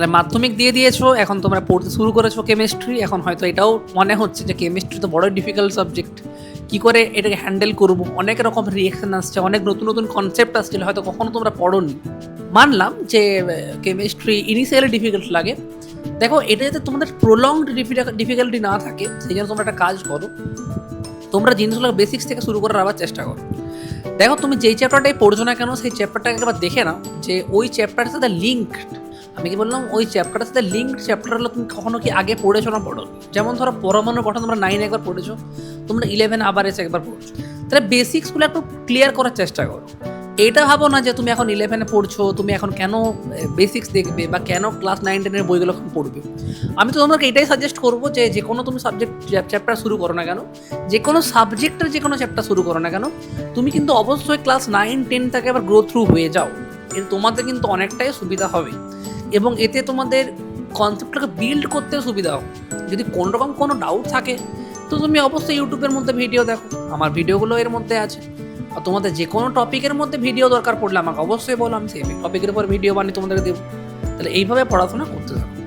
তাহলে মাধ্যমিক দিয়ে দিয়েছো, এখন তোমরা পড়তে শুরু করেছো কেমিস্ট্রি, এখন হয়তো এটাও মনে হচ্ছে যে কেমিস্ট্রি তো বড় ডিফিকাল্ট সাবজেক্ট, কী করে এটাকে হ্যান্ডেল করবো, অনেক রকম রিয়েকশন আসছে, অনেক নতুন নতুন কনসেপ্ট আসছিল, হয়তো কখনো তোমরা পড়োনি। মানলাম যে কেমিস্ট্রি ইনিশিয়ালি ডিফিকাল্ট লাগে, দেখো এটা যাতে তোমাদের প্রলংড ডিফিকাল্টি না থাকে সেই জন্য তোমরা একটা কাজ করো, তোমরা জিনিসগুলো বেসিক্স থেকে শুরু করার আবার চেষ্টা করো। দেখো তুমি যেই চ্যাপ্টারটাই পড়ছো না কেন সেই চ্যাপ্টারটাকে একবার দেখে নাও যে ওই চ্যাপ্টারের সাথে লিঙ্কড, আমি কি বললাম ওই চ্যাপ্টারের সাথে লিঙ্কড চ্যাপ্টারগুলো তুমি কখনো কি আগে পড়েছো না পড়ো? যেমন ধরো পরমাণুর গঠন তোমরা 9 একবার পড়েছো, তোমরা 11 আবার এসে একবার পড়ছো, তাহলে বেসিক্সগুলো একটু ক্লিয়ার করার চেষ্টা করো। এটা ভাবো না যে তুমি এখন 11 পড়ছো, তুমি এখন কেন বেসিক্স দেখবে বা কেন ক্লাস 9-10 বইগুলো এখন পড়বে। আমি তো তোমাকে এটাই সাজেস্ট করবো যে যে কোনো তুমি সাবজেক্ট চ্যাপ্টার শুরু করো না কেন, যে কোনো সাবজেক্টের যে কোনো চ্যাপ্টার শুরু করো না কেন, তুমি কিন্তু অবশ্যই ক্লাস 9-10 থেকে আবার গ্রো থ্রু হয়ে যাও, এতে তোমাদের কিন্তু অনেকটাই সুবিধা হবে এবং এতে তোমাদের কনসেপ্টটাকে বিল্ড করতেও সুবিধা হবে। যদি কোনো রকম কোনো ডাউট থাকে তো তুমি অবশ্যই ইউটিউবের মধ্যে ভিডিও দেখো, আমার ভিডিওগুলো এর মধ্যে আছে। আর তোমাদের যে কোনো টপিকের মধ্যে ভিডিও দরকার পড়লে আমাকে অবশ্যই বলো, আমি সেই টপিকের উপর ভিডিও বানিয়ে তোমাদেরকে দেবো। তাহলে এইভাবে পড়াশোনা করতে থাকো।